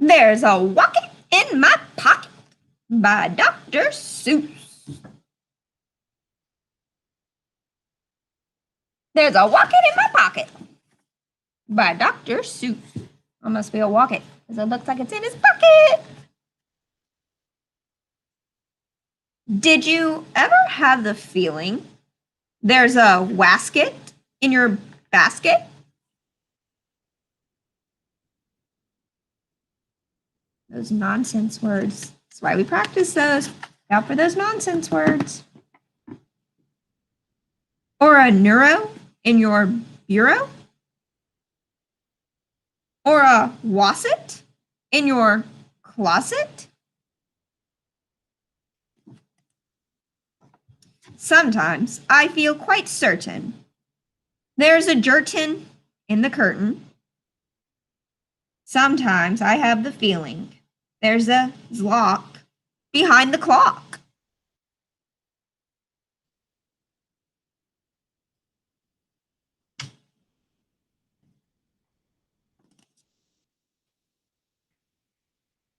There's a Wocket in my pocket by Dr. Seuss. There's a Wocket in my pocket by Dr. Seuss. It must be a Wocket because it looks like it's in his pocket. Did you ever have the feeling there's a wasket in your basket? Those nonsense words. That's why we practice those. Out for those nonsense words. Or a neuro in your bureau? Or a wasset in your closet? Sometimes I feel quite certain there's a jerkin in the curtain. Sometimes I have the feeling there's a zlock behind the clock.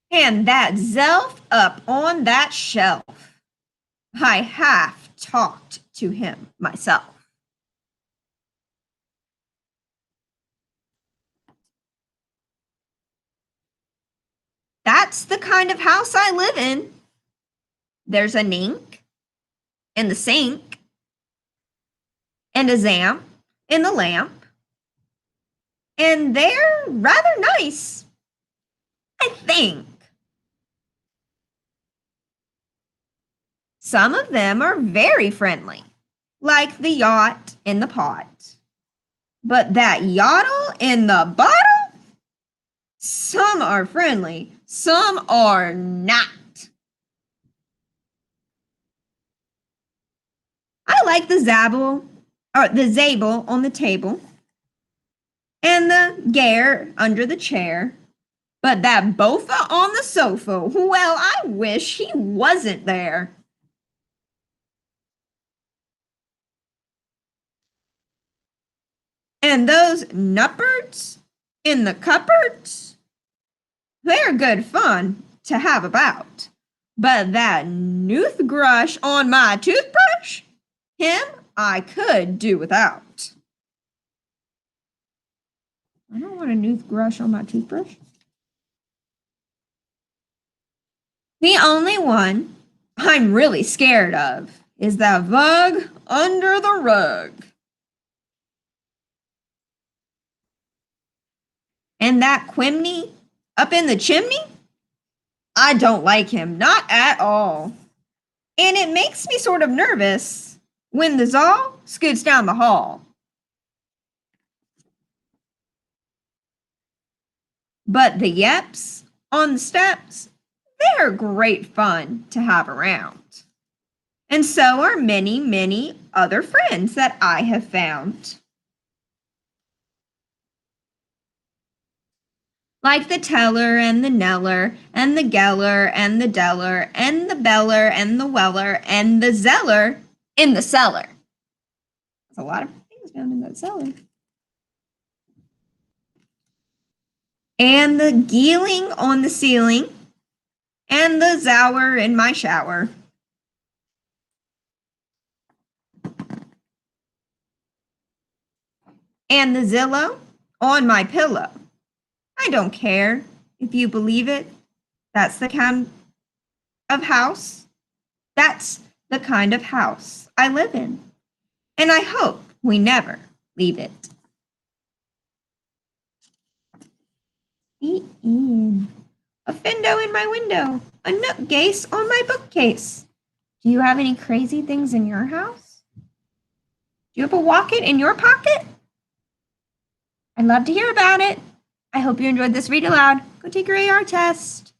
And that Zelf up on that shelf, I have talked to him myself. That's the kind of house I live in. There's a nink in the sink and a zamp in the lamp. And they're rather nice, I think. Some of them are very friendly, like the yacht in the pot. But that yottle in the bottle? Some are friendly, some are not. I like the zabel on the table and the gare under the chair. But that bofa on the sofa, well, I wish he wasn't there. And those nuppards in the cupboards, they're good fun to have about. But that noothgrush on my toothbrush, him I could do without. I don't want a noothgrush on my toothbrush. The only one I'm really scared of is that vug under the rug. And that Quimney up in the chimney? I don't like him, not at all. And it makes me sort of nervous when the Zal scoots down the hall. But the Yeps on the steps, they're great fun to have around. And so are many, many other friends that I have found. Like the Teller and the Neller and the Geller and the Deller and the Beller and the Weller and the Zeller in the cellar. There's a lot of things found in that cellar. And the Geeling on the ceiling and the Zower in my shower. And the Zillow on my pillow. I don't care if you believe it. That's the kind of house. That's the kind of house I live in. And I hope we never leave it. The end. A Findo in my window. A nutcase on my bookcase. Do you have any crazy things in your house? Do you have a Wocket in your pocket? I'd love to hear about it. I hope you enjoyed this read aloud. Go take your AR test.